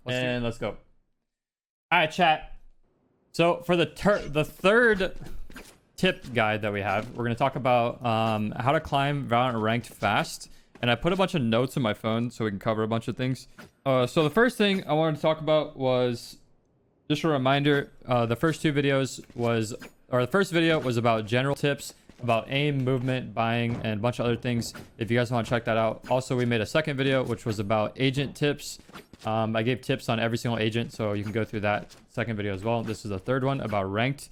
Let's go. All right, chat. So for the third tip guide that we have, we're going to talk about how to climb Valorant ranked fast. And I put a bunch of notes in my phone so we can cover a bunch of things. So the first thing I wanted to talk about was just a reminder. The first video was about general tips about aim, movement, buying, and a bunch of other things. If you guys want to check that out. Also, we made a second video which was about agent tips. I gave tips on every single agent, so you can go through that second video as well. This is the third one about ranked.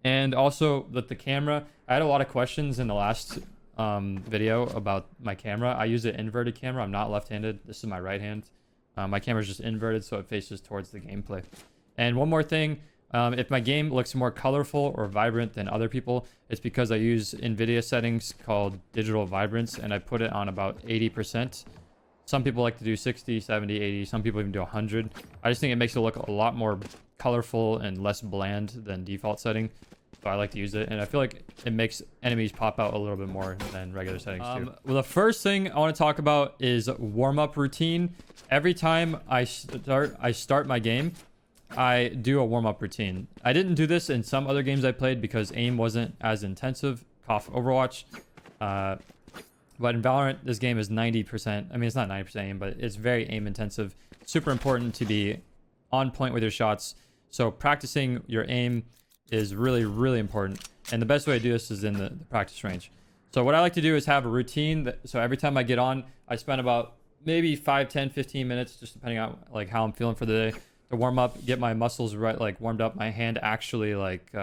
And also with the camera, I had a lot of questions in the last video about my camera. I use an inverted camera. I'm not left-handed. This is my right hand. My camera is just inverted, so it faces towards the gameplay. And one more thing, if my game looks more colorful or vibrant than other people, it's because I use NVIDIA settings called digital vibrance, and I put it on about 80%. Some people like to do 60, 70, 80. Some people even do 100. I just think it makes it look a lot more colorful and less bland than default setting. So I like to use it, and I feel like it makes enemies pop out a little bit more than regular settings too. Well, the first thing I want to talk about is warm-up routine. Every time I start my game, I do a warm-up routine. I didn't do this in some other games I played because aim wasn't as intensive. Cough Overwatch. But in Valorant, this game is 90%. I mean, it's not 90% aim, but it's very aim intensive. Super important to be on point with your shots. So practicing your aim is really, really important. And the best way to do this is in the practice range. So what I like to do is have a routine. So every time I get on, I spend about maybe 5, 10, 15 minutes, just depending on like how I'm feeling for the day, to warm up, get my muscles right, like warmed up, my hand actually like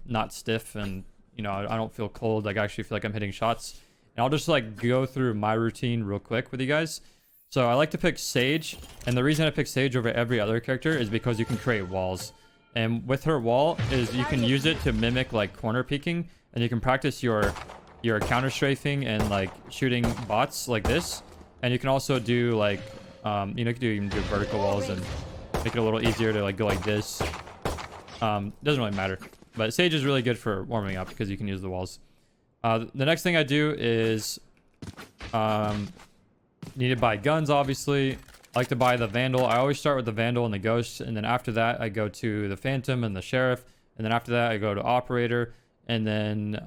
not stiff, and you know, I don't feel cold. Like I actually feel like I'm hitting shots. And I'll just like go through my routine real quick with you guys. So I like to pick Sage, and the reason I pick Sage over every other character is because you can create walls. And with her wall is you can use it to mimic like corner peeking, and you can practice your counter strafing and like shooting bots like this. And you can also do like you know, you can even do vertical walls and make it a little easier to like go like this. Doesn't really matter, but Sage is really good for warming up because you can use the walls. The next thing I do is need to buy guns, obviously. I like to buy the Vandal. I always start with the Vandal and the Ghost, and then after that I go to the Phantom and the Sheriff, and then after that I go to Operator, and then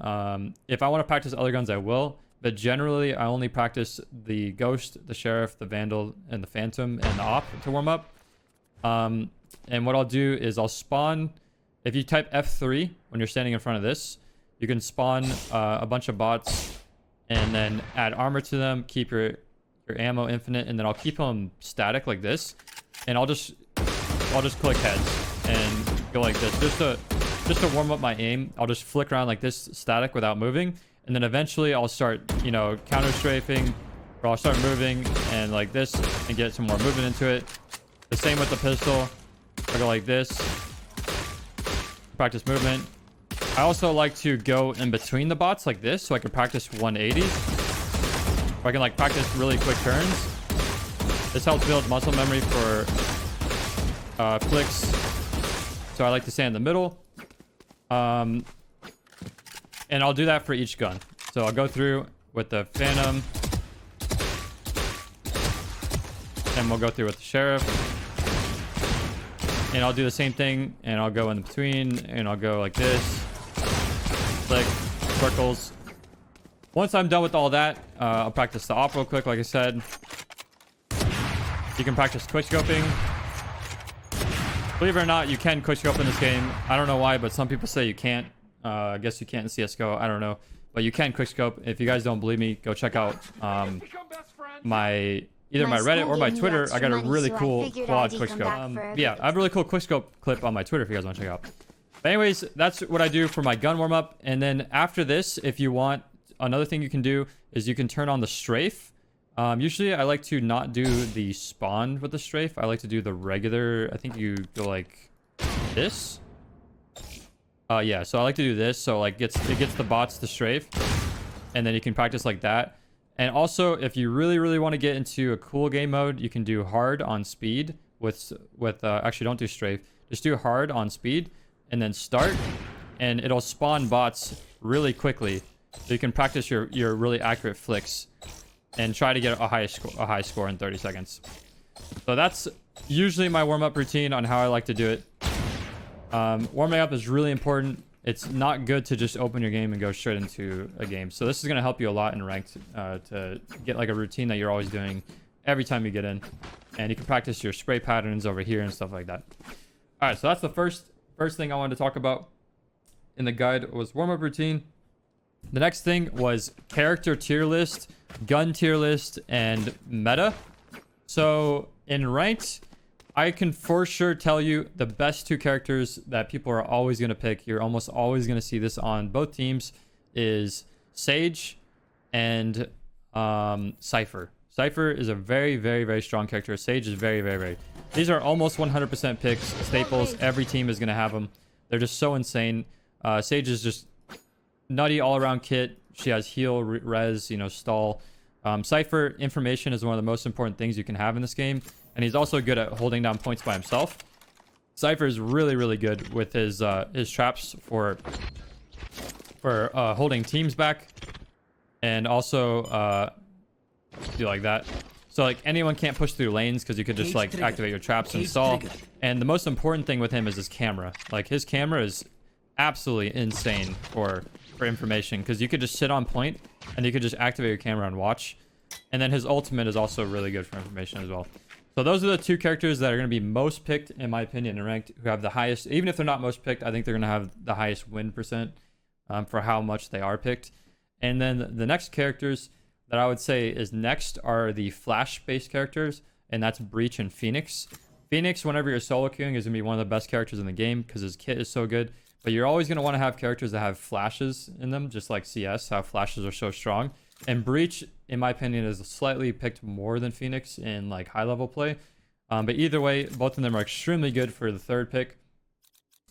if I want to practice other guns I will, but generally I only practice the Ghost, the Sheriff, the Vandal, and the Phantom and the Op to warm up. And what I'll do is I'll spawn. If you type F3 when you're standing in front of this, you can spawn a bunch of bots and then add armor to them, keep your ammo infinite, and then I'll keep them static like this, and I'll just click heads and go like this just to warm up my aim. I'll just flick around like this static without moving, and then eventually I'll start, you know, counter strafing, or I'll start moving and like this and get some more movement into it. The same with the pistol. I go like this, practice movement. I also like to go in between the bots like this so I can practice 180s. I can like practice really quick turns. This helps build muscle memory for flicks. So I like to stay in the middle. And I'll do that for each gun. So I'll go through with the Phantom. And we'll go through with the Sheriff. And I'll do the same thing, and I'll go in between, and I'll go like this. Like circles. Once I'm done with all that, I'll practice the op real quick, like I said. You can practice quickscoping. Believe it or not, you can quickscope in this game. I don't know why, but some people say you can't. I guess you can't in CSGO. I don't know. But you can quickscope. If you guys don't believe me, go check out my Reddit or my Twitter. I got a really cool quad quickscope. Yeah, I have a really cool quickscope clip on my Twitter if you guys want to check out. But anyways, that's what I do for my gun warm-up. And then after this, if you want, another thing you can do is you can turn on the strafe. Usually I like to not do the spawn with the strafe. I like to do the regular. I think you go like this. Yeah, so I like to do this. So like it gets the bots to strafe, and then you can practice like that. And also, if you really, really want to get into a cool game mode, you can do hard on speed with actually don't do strafe. Just do hard on speed and then start, and it'll spawn bots really quickly. So you can practice your really accurate flicks and try to get a high score in 30 seconds. So that's usually my warm-up routine on how I like to do it. Warming up is really important. It's not good to just open your game and go straight into a game. So this is going to help you a lot in ranked to get like a routine that you're always doing every time you get in. And you can practice your spray patterns over here and stuff like that. All right, so that's the first thing I wanted to talk about in the guide was warm-up routine. The next thing was character tier list, gun tier list, and meta. So in ranked, I can for sure tell you the best two characters that people are always going to pick. You're almost always going to see this on both teams is Sage and Cypher. Cypher is a very, very, very strong character. Sage is very, very, very. These are almost 100% picks, staples. Every team is going to have them. They're just so insane. Sage is just nutty all-around kit. She has heal, res, you know, stall. Cypher information is one of the most important things you can have in this game. And he's also good at holding down points by himself. Cypher is really, really good with his traps for holding teams back. And also do like that. So like anyone can't push through lanes because you could just like activate your traps and stall. And the most important thing with him is his camera. Like his camera is absolutely insane for information because you could just sit on point and you could just activate your camera and watch. And then his ultimate is also really good for information as well. So those are the two characters that are going to be most picked, in my opinion, in ranked, who have the highest. Even if they're not most picked, I think they're going to have the highest win percent for how much they are picked. And then the next characters that I would say is next are the flash-based characters, and that's Breach and Phoenix. Phoenix, whenever you're solo queuing, is going to be one of the best characters in the game because his kit is so good. But you're always going to want to have characters that have flashes in them, just like CS, how flashes are so strong. And Breach, in my opinion, is slightly picked more than Phoenix in like high-level play. But either way, both of them are extremely good for the third pick.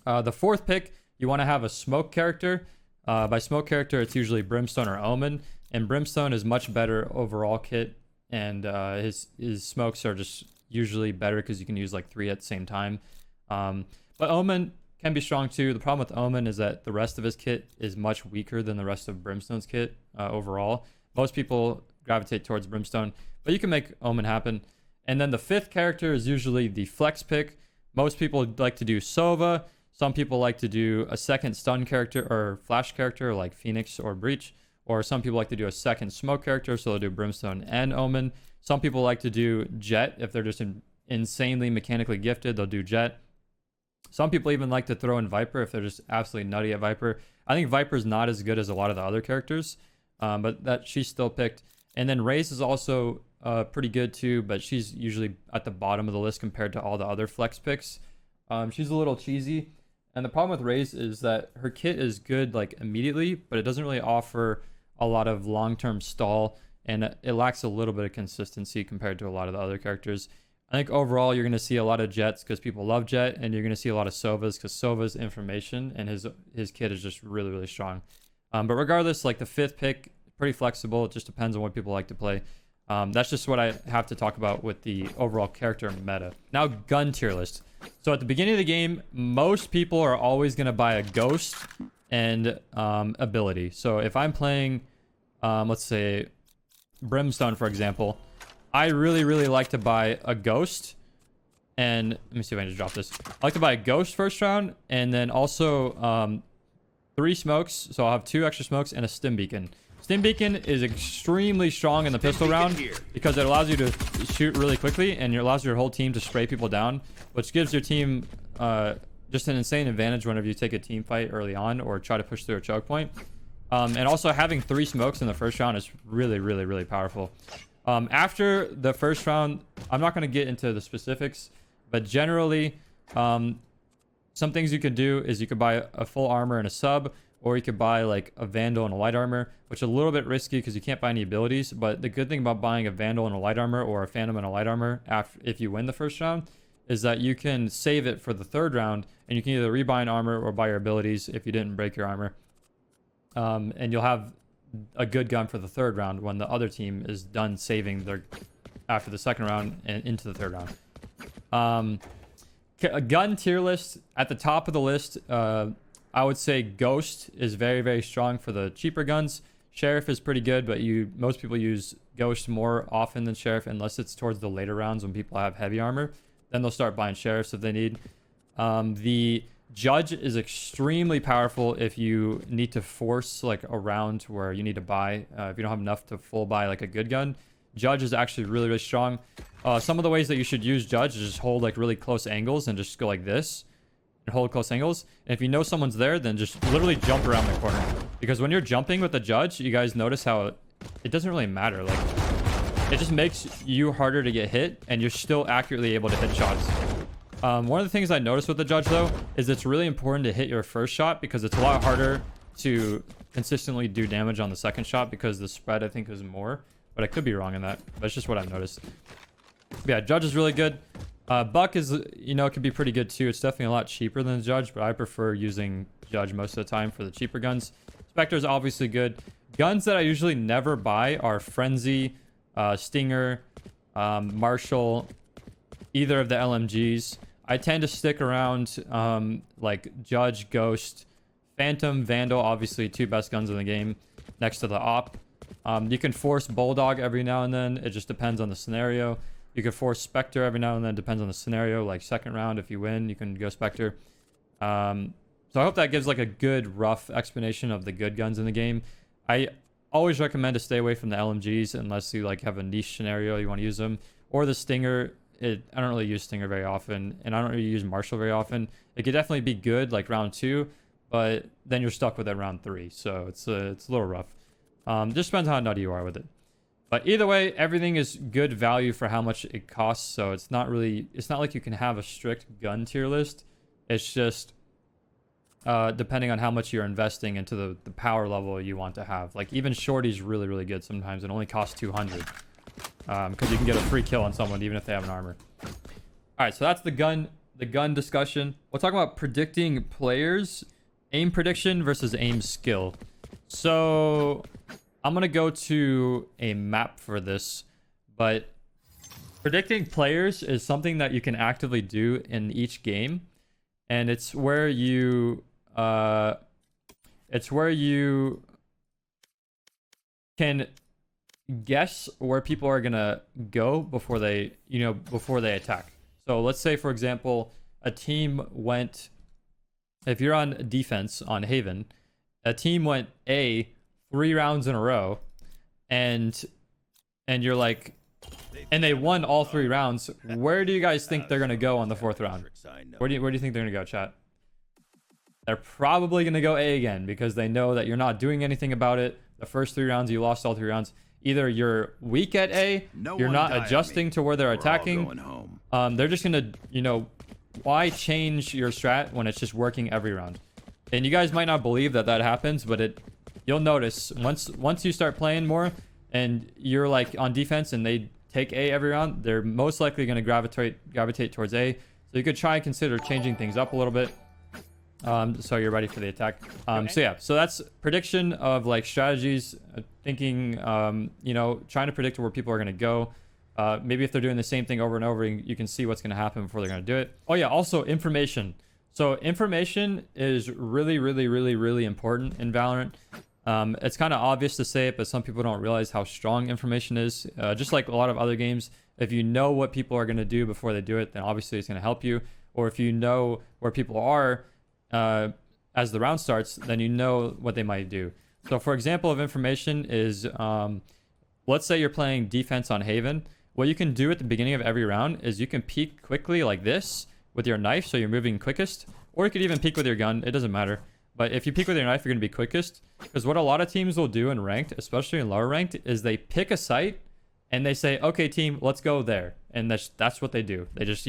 The fourth pick, you want to have a smoke character. By smoke character, it's usually Brimstone or Omen. And Brimstone is much better overall kit. And his smokes are just usually better because you can use like 3 at the same time. But Omen can be strong too. The problem with Omen is that the rest of his kit is much weaker than the rest of Brimstone's kit overall. Most people gravitate towards Brimstone, but you can make Omen happen. And then the fifth character is usually the flex pick. Most people like to do Sova. Some people like to do a second stun character or flash character like Phoenix or Breach. Or some people like to do a second smoke character, so they'll do Brimstone and Omen. Some people like to do Jet. If they're just insanely mechanically gifted, they'll do Jet. Some people even like to throw in Viper if they're just absolutely nutty at Viper. I think Viper's not as good as a lot of the other characters, but that she's still picked. And then Raze is also pretty good too, but she's usually at the bottom of the list compared to all the other flex picks. She's a little cheesy. And the problem with Raze is that her kit is good like immediately, but it doesn't really offer a lot of long-term stall, and it lacks a little bit of consistency compared to a lot of the other characters. I think overall you're going to see a lot of Jets because people love Jet, and you're going to see a lot of Sovas because Sova's information and his kit is just really, really strong. But regardless, like the fifth pick, pretty flexible. It just depends on what people like to play. That's just what I have to talk about with the overall character meta. Now, gun tier list. So at the beginning of the game, most people are always going to buy a ghost and ability. So if I'm playing, let's say, Brimstone, for example, I really, really like to buy a ghost. And let me see if I can just drop this. I like to buy a ghost first round, and then also 3 smokes. So I'll have 2 extra smokes and a stim beacon. Stim beacon is extremely strong in the pistol round because it allows you to shoot really quickly, and it allows your whole team to spray people down, which gives your team just an insane advantage whenever you take a team fight early on or try to push through a choke point. And also having 3 smokes in the first round is really, really, really powerful. After the first round, I'm not going to get into the specifics, but generally, some things you could do is you could buy a full armor and a sub, or you could buy like a Vandal and a light armor, which is a little bit risky because you can't buy any abilities. But the good thing about buying a Vandal and a light armor, or a Phantom and a light armor if you win the first round, is that you can save it for the third round, and you can either rebuy an armor or buy your abilities if you didn't break your armor. And you'll have a good gun for the third round when the other team is done saving their after the second round and into the third round. A gun tier list at the top of the list. I would say Ghost is very, very strong for the cheaper guns. Sheriff is pretty good, but most people use Ghost more often than Sheriff unless it's towards the later rounds when people have heavy armor. Then they'll start buying sheriffs if they need. The judge is extremely powerful if you need to force like a round where you need to buy. If you don't have enough to full buy like a good gun, judge is actually really, really strong. Some of the ways that you should use judge is just hold like really close angles and just go like this and hold close angles. And if you know someone's there, then just literally jump around the corner. Because when you're jumping with the judge, you guys notice how it doesn't really matter. Like, it just makes you harder to get hit, and you're still accurately able to hit shots. One of the things I noticed with the judge, though, is it's really important to hit your first shot because it's a lot harder to consistently do damage on the second shot because the spread, I think, is more. But I could be wrong in that. But it's just what I've noticed. But yeah, judge is really good. Buck is, you know, it could be pretty good too. It's definitely a lot cheaper than the judge, but I prefer using judge most of the time for the cheaper guns. Spectre is obviously good. Guns that I usually never buy are Frenzy, Stinger, Marshall, either of the LMGs. I tend to stick around like Judge, Ghost, Phantom, Vandal, obviously two best guns in the game next to the Op. You can force Bulldog every now and then. It just depends on the scenario. You can force Spectre every now and then. Depends on the scenario. Like second round, if you win, you can go Spectre. So I hope that gives like a good rough explanation of the good guns in the game. I always recommend to stay away from the LMGs unless you like have a niche scenario you want to use them, or the Stinger. I don't really use Stinger very often, and I don't really use Marshall very often. It could definitely be good like round 2, but then you're stuck with it round 3, so it's a little rough. Just depends how nutty you are with it. But either way, everything is good value for how much it costs, so it's not like you can have a strict gun tier list. It's just depending on how much you're investing into the power level you want to have. Like even Shorty's really, really good sometimes. It only costs 200 because you can get a free kill on someone even if they have an armor. All right, so that's the gun discussion. We'll talk about predicting players, aim prediction versus aim skill. So I'm gonna go to a map for this, but predicting players is something that you can actively do in each game, and it's where you can guess where people are gonna go before they attack. So let's say, for example, a team went, if you're on defense on Haven, a team went A 3 rounds in a row, and you're like, and they won all 3 rounds. Where do you guys think they're gonna go on the 4th round? Where do you think they're gonna go, chat? They're probably gonna go A again because they know that you're not doing anything about it. The first 3 rounds, you lost all 3 rounds. Either you're weak at A, you're not adjusting to where they're attacking. They're just gonna, why change your strat when it's just working every round? And you guys might not believe that happens, but you'll notice once you start playing more and you're like on defense and they take A every round, they're most likely going to gravitate towards A. So you could try and consider changing things up a little bit, so you're ready for the attack. So that's prediction of like strategies, thinking, trying to predict where people are going to go. Maybe if they're doing the same thing over and over, you can see what's going to happen before they're going to do it. Oh yeah, also information. So information is really, really, really, really important in Valorant. It's kind of obvious to say it, but some people don't realize how strong information is. Just like a lot of other games, if you know what people are going to do before they do it, then obviously it's going to help you. Or if you know where people are as the round starts, then you know what they might do. So for example of information is, let's say you're playing defense on Haven. What you can do at the beginning of every round is you can peek quickly like this with your knife, so you're moving quickest, or you could even peek with your gun. It doesn't matter. But if you peek with your knife, you're going to be quickest. Because what a lot of teams will do in ranked, especially in lower ranked, is they pick a site and they say, okay, team, let's go there. And that's what they do. They just,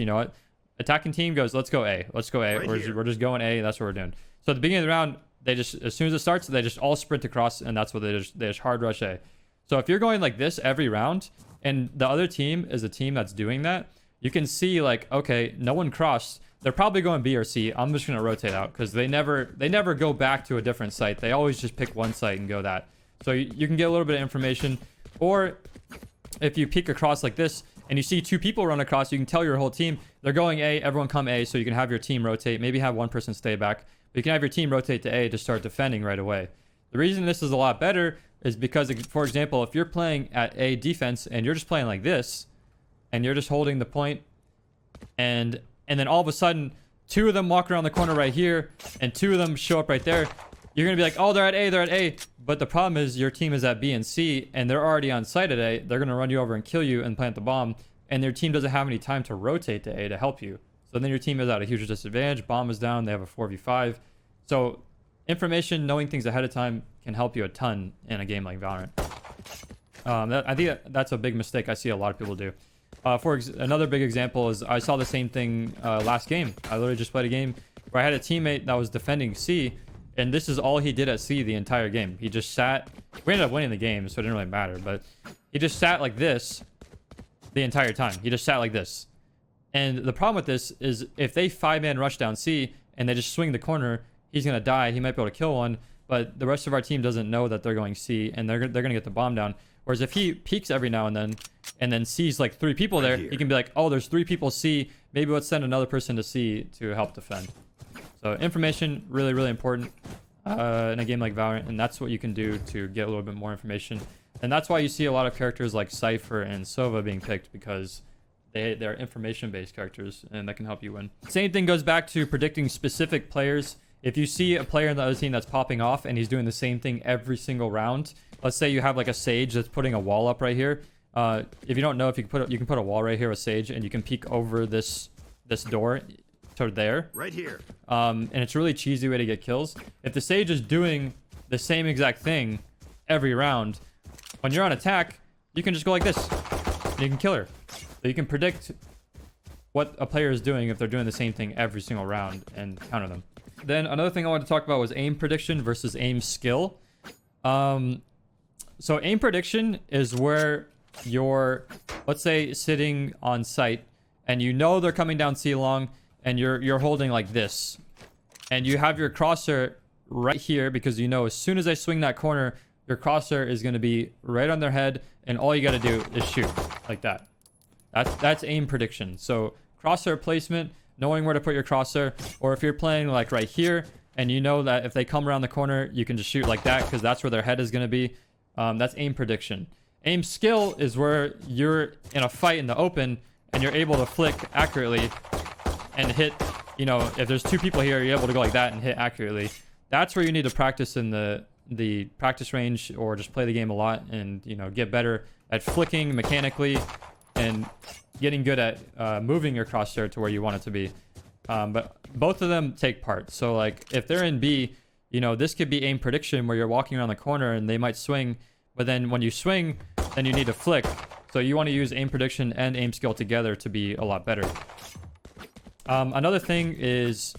attacking team goes, let's go A. Let's go A. We're just going A. That's what we're doing. So at the beginning of the round, they just, as soon as it starts, they just all sprint across, and that's what they just hard rush A. So if you're going like this every round, and the other team is a team that's doing that, you can see like, okay, no one crossed. They're probably going B or C. I'm just going to rotate out because they never go back to a different site. They always just pick one site and go that. So you can get a little bit of information. Or if you peek across like this and you see 2 people run across, you can tell your whole team, they're going A, everyone come A, so you can have your team rotate. Maybe have one person stay back. But you can have your team rotate to A to start defending right away. The reason this is a lot better is because, for example, if you're playing at A defense and you're just playing like this, and you're just holding the point, and then all of a sudden 2 of them walk around the corner right here and 2 of them show up right there, you're gonna be like, oh, they're at A. But the problem is your team is at B and C and they're already on site at A. They're gonna run you over and kill you and plant the bomb, and their team doesn't have any time to rotate to A to help you. So then your team is at a huge disadvantage. Bomb is down. They have a 4v5. So information, knowing things ahead of time can help you a ton in a game like Valorant. I think that's a big mistake I see a lot of people do. Another big example is I saw the same thing last game. I literally just played a game where I had a teammate that was defending C, and this is all he did at C the entire game. He just sat. We ended up winning the game, so it didn't really matter. But he just sat like this the entire time. He just sat like this. And the problem with this is if they 5-man rush down C and they just swing the corner, he's going to die. He might be able to kill one, but the rest of our team doesn't know that they're going C, and they're going to get the bomb down. Whereas if he peeks every now and then sees like 3 people there, he can be like, oh, there's 3 people C. Maybe let's send another person to C to help defend. So information, really, really important in a game like Valorant, and that's what you can do to get a little bit more information. And that's why you see a lot of characters like Cypher and Sova being picked, because they're information-based characters, and that can help you win. Same thing goes back to predicting specific players. If you see a player in the other team that's popping off and he's doing the same thing every single round, let's say you have like a Sage that's putting a wall up right here. If you don't know, if you can put a wall right here with Sage, and you can peek over this door to there. Right here. And it's a really cheesy way to get kills. If the Sage is doing the same exact thing every round, when you're on attack, you can just go like this, and you can kill her. So you can predict what a player is doing if they're doing the same thing every single round and counter them. Then another thing I wanted to talk about was aim prediction versus aim skill. So aim prediction is where you're, let's say, sitting on site and you know they're coming down C long, and you're holding like this, and you have your crosshair right here because you know as soon as they swing that corner, your crosshair is going to be right on their head, and all you got to do is shoot like that. That's aim prediction. So crosshair placement, knowing where to put your crosshair, or if you're playing like right here and you know that if they come around the corner, you can just shoot like that because that's where their head is going to be. That's aim prediction. Aim skill is where you're in a fight in the open and you're able to flick accurately and hit, you know, if there's 2 people here, you're able to go like that and hit accurately. That's where you need to practice in the practice range, or just play the game a lot and, you know, get better at flicking mechanically and getting good at moving your crosshair to where you want it to be. But both of them take part. So like if they're in B, you know, this could be aim prediction where you're walking around the corner and they might swing, but then when you swing, then you need to flick. So you want to use aim prediction and aim skill together to be a lot better. Another thing is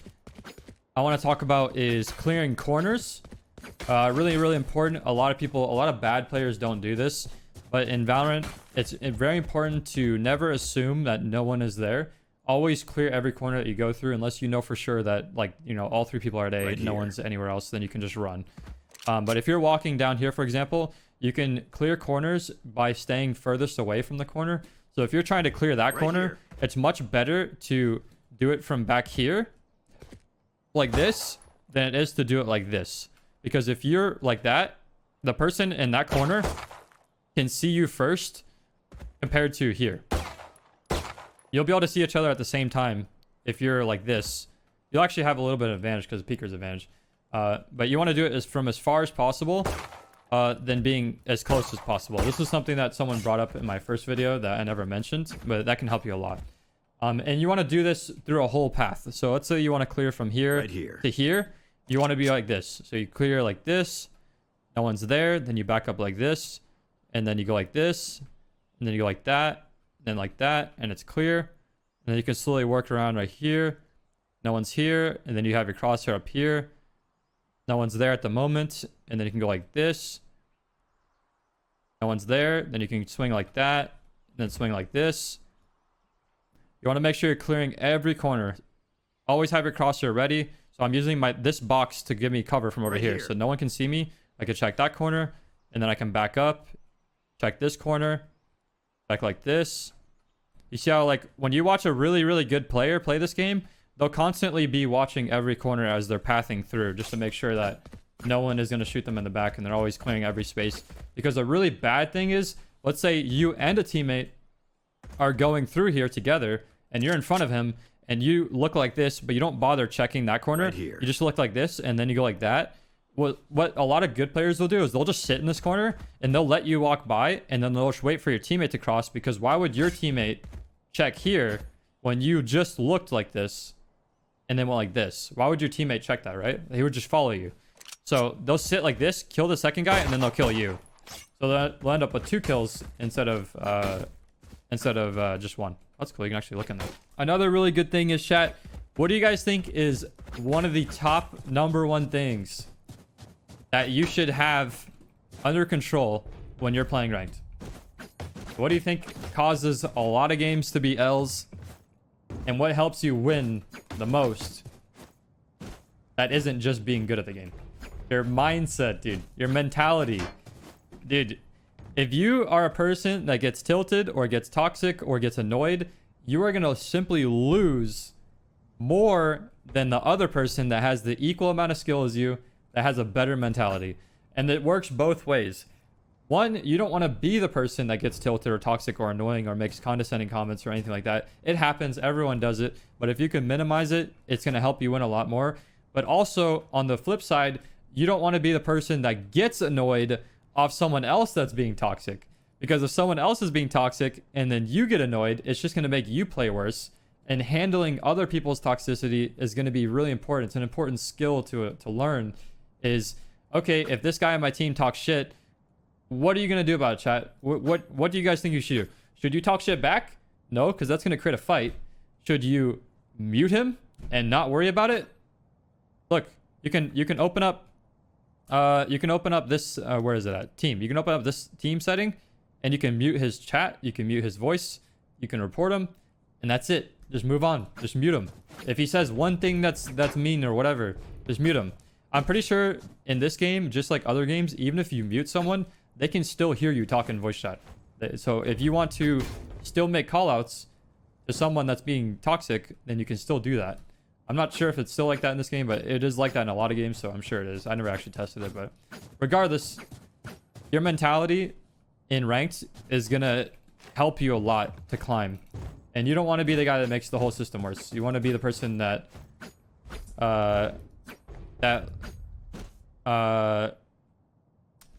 I want to talk about is clearing corners. Really, really important. A lot of bad players don't do this. But in Valorant, it's very important to never assume that no one is there. Always clear every corner that you go through, unless you know for sure that, like, you know, all 3 people are at A, no one's anywhere else, then you can just run. But if you're walking down here, for example, you can clear corners by staying furthest away from the corner. So if you're trying to clear that corner, it's much better to do it from back here, like this, than it is to do it like this. Because if you're like that, the person in that corner can see you first compared to here. You'll be able to see each other at the same time. If you're like this, you'll actually have a little bit of advantage because of peeker's advantage. But you want to do it from as far as possible than being as close as possible. This is something that someone brought up in my first video that I never mentioned, but that can help you a lot. And you want to do this through a whole path. So let's say you want to clear from here, to here. You want to be like this. So you clear like this. No one's there. Then you back up like this. And then you go like this. And then you go like that. Then like that. And it's clear. And then you can slowly work around right here. No one's here. And then you have your crosshair up here. No one's there at the moment. And then you can go like this. No one's there. Then you can swing like that. And then swing like this. You want to make sure you're clearing every corner. Always have your crosshair ready. So I'm using this box to give me cover from over here. So no one can see me. I can check that corner. And then I can back up. Check this corner. Check like this. You see how, like, when you watch a really, really good player play this game, they'll constantly be watching every corner as they're pathing through, just to make sure that no one is going to shoot them in the back, and they're always clearing every space. Because a really bad thing is, let's say you and a teammate are going through here together, and you're in front of him and you look like this, but you don't bother checking that corner. Right here. You just look like this, and then you go like that. What a lot of good players will do is they'll just sit in this corner and they'll let you walk by, and then they'll just wait for your teammate to cross, because why would your teammate check here when you just looked like this and then went like this? Why would your teammate check that, right? He would just follow you. So they'll sit like this, kill the second guy, and then they'll kill you. So they'll end up with 2 kills instead of just 1. That's cool. You can actually look in there. Another really good thing is, chat, what do you guys think is one of the top #1 things that you should have under control when you're playing ranked? What do you think causes a lot of games to be L's, and what helps you win the most that isn't just being good at the game? Your mindset, dude. Your mentality. Dude, if you are a person that gets tilted or gets toxic or gets annoyed, you are going to simply lose more than the other person that has the equal amount of skill as you, that has a better mentality. And it works both ways. One, you don't want to be the person that gets tilted or toxic or annoying or makes condescending comments or anything like that. It happens. Everyone does it. But if you can minimize it, it's going to help you win a lot more. But also, on the flip side, you don't want to be the person that gets annoyed off someone else that's being toxic. Because if someone else is being toxic and then you get annoyed, it's just going to make you play worse. And handling other people's toxicity is going to be really important. It's an important skill to learn. Is, okay, if this guy on my team talks shit, what are you going to do about it, chat? What do you guys think you should do? Should you talk shit back? No, because that's going to create a fight. Should you mute him and not worry about it? Look, you can open up this where is it at? Team. You can open up this team setting, and you can mute his chat, you can mute his voice, you can report him, and that's it. Just move on. Just mute him. If he says one thing that's mean or whatever, just mute him. I'm pretty sure in this game, just like other games, even if you mute someone, they can still hear you talk in voice chat. So if you want to still make callouts to someone that's being toxic, then you can still do that. I'm not sure if it's still like that in this game, but it is like that in a lot of games, so I'm sure it is. I never actually tested it, but regardless, your mentality in ranked is going to help you a lot to climb. And you don't want to be the guy that makes the whole system worse. You want to be the person that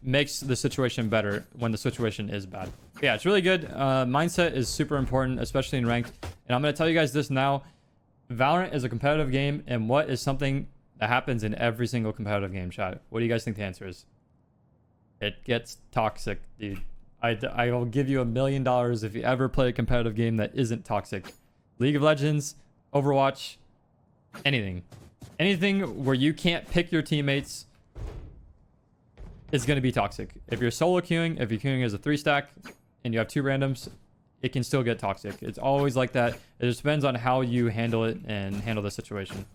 makes the situation better when the situation is bad. But yeah, it's really good. Mindset is super important, especially in ranked. And I'm going to tell you guys this now. Valorant is a competitive game, and what is something that happens in every single competitive game, chat? What do you guys think the answer is? It gets toxic, dude. I will give you $1 million if you ever play a competitive game that isn't toxic. League of Legends, Overwatch, anything. Anything where you can't pick your teammates is going to be toxic. If you're solo queuing, if you're queuing as a 3-stack, and you have 2 randoms, it can still get toxic. It's always like that. It just depends on how you handle it and handle the situation.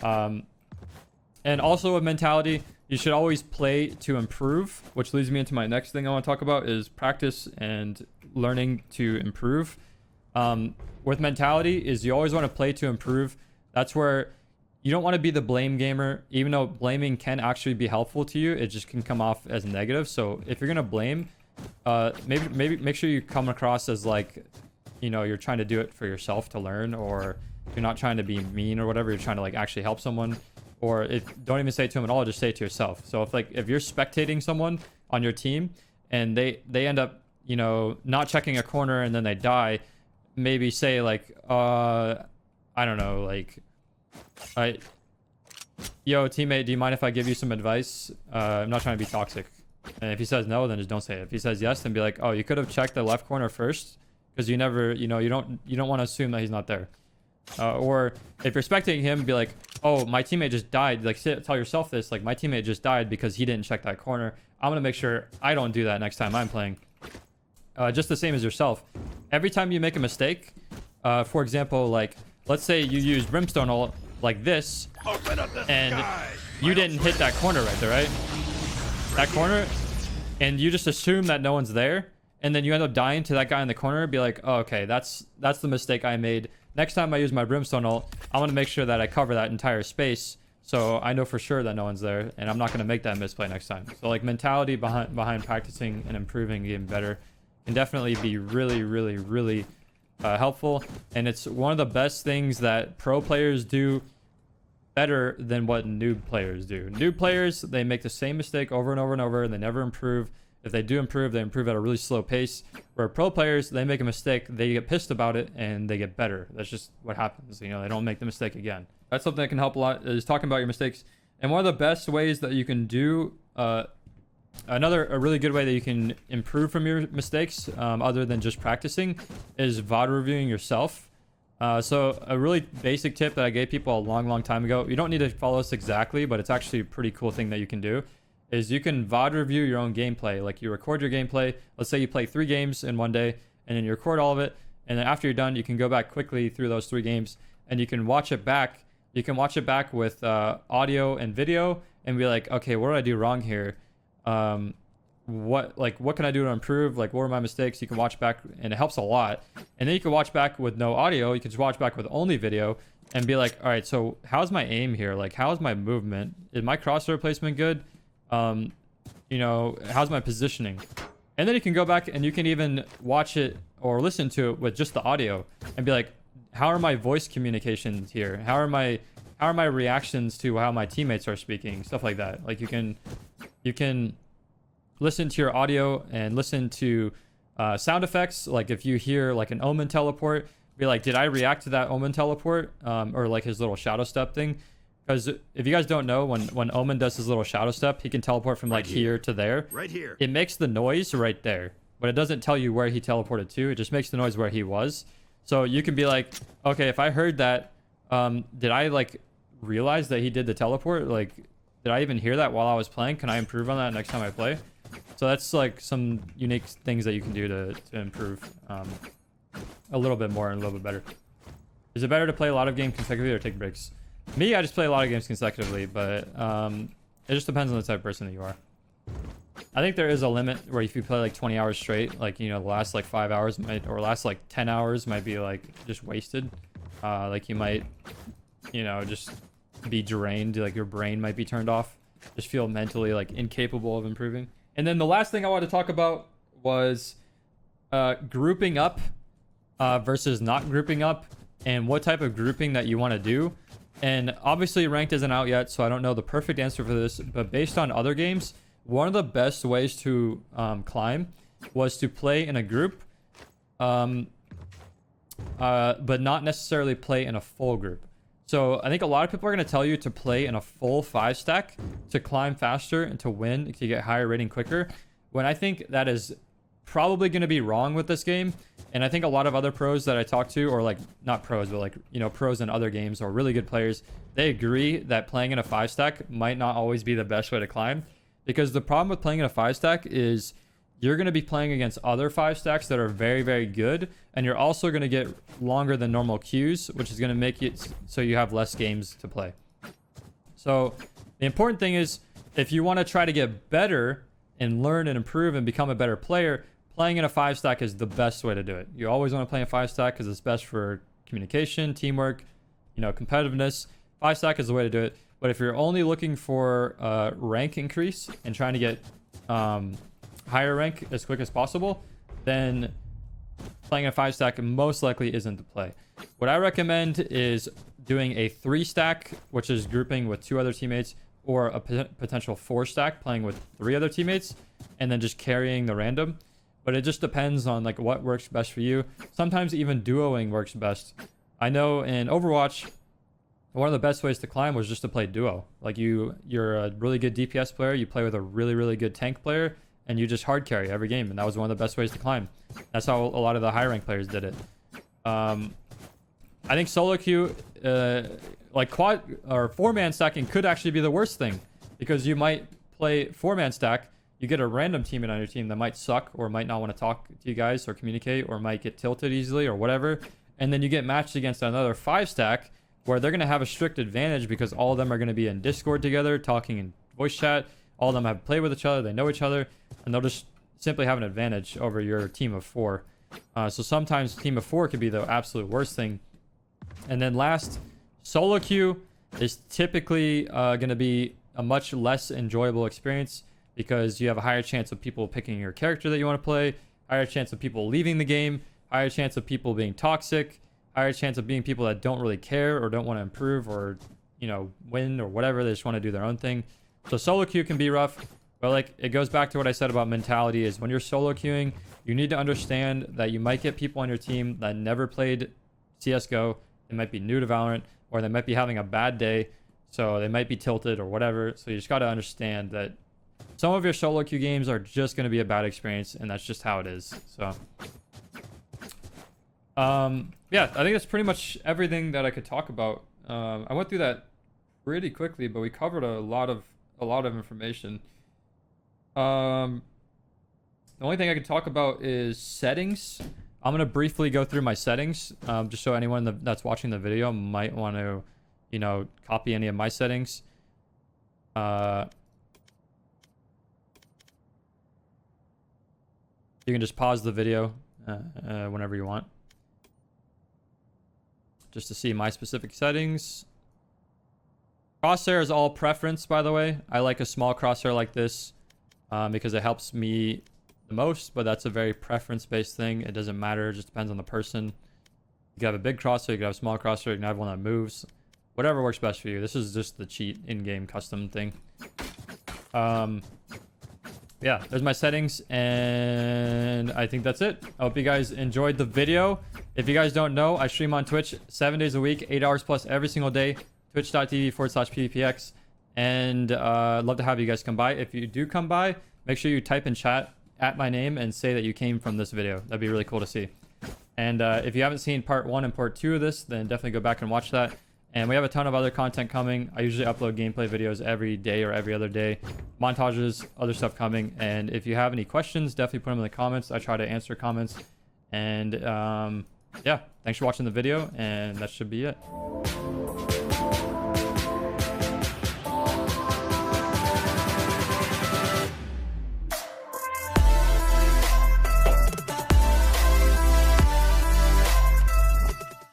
And also a mentality, you should always play to improve, which leads me into my next thing I want to talk about is practice and learning to improve. With mentality is you always want to play to improve. That's where you don't want to be the blame gamer, even though blaming can actually be helpful to you. It just can come off as negative. So if you're going to blame, maybe make sure you come across as like, you know, you're trying to do it for yourself to learn, or you're not trying to be mean or whatever. You're trying to like actually help someone, or don't even say it to them at all. Just say it to yourself. So if you're spectating someone on your team and they end up, you know, not checking a corner and then they die, maybe say like, I don't know, like, yo teammate, do you mind if I give you some advice? I'm not trying to be toxic. And if he says no, then just don't say it. If he says yes, then be like, oh, you could have checked the left corner first, because you never, you know, you don't want to assume that he's not there. Or if you're spectating him, be like, oh, my teammate just died. Like, tell yourself this, like, my teammate just died because he didn't check that corner. I'm gonna make sure I don't do that next time I'm playing. Just the same as yourself. Every time you make a mistake, for example, like, let's say you use Brimstone ult like this, and you didn't hit that corner right there, right? That corner, and you just assume that no one's there, and then you end up dying to that guy in the corner. Be like, oh, okay, that's the mistake I made. Next time I use my Brimstone ult, I want to make sure that I cover that entire space, so I know for sure that no one's there, and I'm not going to make that misplay next time. So like mentality behind practicing and improving, getting better, can definitely be really, really, really helpful, and it's one of the best things that pro players do better than what noob players do. Noob players, they make the same mistake over and over and over, and they never improve. If they do improve, they improve at a really slow pace. Where pro players, they make a mistake, they get pissed about it, and they get better. That's just what happens. You know, they don't make the mistake again. That's something that can help a lot, is talking about your mistakes. And one of the best ways that you can do, a really good way that you can improve from your mistakes, other than just practicing, is VOD reviewing yourself. So a really basic tip that I gave people a long time ago, you don't need to follow this exactly, but it's actually a pretty cool thing that you can do, is you can VOD review your own gameplay. Like, you record your gameplay. Let's say you play 3 games in one day, and then you record all of it. And then after you're done, you can go back quickly through those 3 games, and you can watch it back. You can watch it back with audio and video, and be like, okay, what did I do wrong here? What can I do to improve? Like, what were my mistakes? You can watch back, and it helps a lot. And then you can watch back with no audio. You can just watch back with only video and be like, all right, so how's my aim here? Like, how's my movement? Is my crosshair placement good? You know, how's my positioning? And then you can go back and you can even watch it or listen to it with just the audio and be like, how are my voice communications here? How are my reactions to how my teammates are speaking? Stuff like that. Like, you can listen to your audio and listen to sound effects. Like, if you hear like an Omen teleport, be like, did I react to that Omen teleport? Or like his little shadow step thing. Because if you guys don't know, when Omen does his little shadow step, he can teleport from like here to there. Right here. It makes the noise right there, but it doesn't tell you where he teleported to. It just makes the noise where he was. So you can be like, okay, if I heard that, did I like realize that he did the teleport? Like, did I even hear that while I was playing? Can I improve on that next time I play? So that's like some unique things that you can do to improve a little bit more and a little bit better. Is it better to play a lot of games consecutively or take breaks? Me, I just play a lot of games consecutively, but it just depends on the type of person that you are. I think there is a limit where if you play like 20 hours straight, like, you know, the last like 5 hours or last like 10 hours might be like just wasted. Like, you might, you know, just be drained. Like, your brain might be turned off. Just feel mentally like incapable of improving. And then the last thing I wanted to talk about was grouping up versus not grouping up, and what type of grouping that you want to do. And obviously ranked isn't out yet, so I don't know the perfect answer for this, but based on other games, one of the best ways to climb was to play in a group, but not necessarily play in a full group. So I think a lot of people are going to tell you to play in a full 5-stack to climb faster and to win, to get higher rating quicker, when I think that is probably going to be wrong with this game. And I think a lot of other pros that I talk to, or like not pros, but like, you know, pros in other games or really good players, they agree that playing in a 5-stack might not always be the best way to climb. Because the problem with playing in a 5-stack is you're going to be playing against other 5-stacks that are very good, and you're also going to get longer than normal queues, which is going to make it so you have less games to play. So the important thing is, if you want to try to get better and learn and improve and become a better player, playing in a 5-stack is the best way to do it. You always want to play in a 5-stack because it's best for communication, teamwork, you know, competitiveness. 5-stack is the way to do it. But if you're only looking for rank increase and trying to get higher rank as quick as possible, then playing a 5-stack most likely isn't the play. What I recommend is doing a 3-stack, which is grouping with 2 other teammates, or a potential 4-stack playing with 3 other teammates, and then just carrying the random. But it just depends on like what works best for you. Sometimes even duoing works best. I know in Overwatch, one of the best ways to climb was just to play duo. Like, you're a really good DPS player, you play with a really good tank player, and you just hard carry every game, and that was one of the best ways to climb. That's how a lot of the high rank players did it. I think solo queue, like quad or 4-man stacking could actually be the worst thing, because you might play 4-man stack, you get a random teammate on your team that might suck or might not want to talk to you guys or communicate, or might get tilted easily or whatever, and then you get matched against another 5-stack where they're going to have a strict advantage because all of them are going to be in Discord together, talking in voice chat. All of them have played with each other, they know each other, and they'll just simply have an advantage over your team of 4. So sometimes team of 4 could be the absolute worst thing. And then last, solo queue is typically going to be a much less enjoyable experience, because you have a higher chance of people picking your character that you want to play, higher chance of people leaving the game, higher chance of people being toxic, higher chance of being people that don't really care or don't want to improve or, you know, win or whatever. They just want to do their own thing. So solo queue can be rough, but like it goes back to what I said about mentality is when you're solo queuing, you need to understand that you might get people on your team that never played CSGO. They might be new to Valorant, or they might be having a bad day. So they might be tilted or whatever. So you just got to understand that some of your solo queue games are just going to be a bad experience, and that's just how it is. So yeah, I think that's pretty much everything that I could talk about. I went through that pretty quickly, but we covered a lot of information. The only thing I can talk about is settings. I'm going to briefly go through my settings, just so anyone that's watching the video might want to, you know, copy any of my settings. You can just pause the video whenever you want, just to see my specific settings. Crosshair is all preference, by the way. I like a small crosshair like this because it helps me the most, but that's a very preference-based thing. It doesn't matter. It just depends on the person. You can have a big crosshair, you can have a small crosshair, you can have one that moves. Whatever works best for you. This is just the cheat in-game custom thing. Yeah, there's my settings, and I think that's it. I hope you guys enjoyed the video. If you guys don't know, I stream on Twitch 7 days a week, 8 hours plus every single day. Twitch.tv/PvPX. And I'd love to have you guys come by. If you do come by, make sure you type in chat at my name and say that you came from this video. That'd be really cool to see. And if you haven't seen part 1 and part 2 of this, then definitely go back and watch that. And we have a ton of other content coming. I usually upload gameplay videos every day or every other day. Montages, other stuff coming. And if you have any questions, definitely put them in the comments. I try to answer comments. And yeah, thanks for watching the video. And that should be it.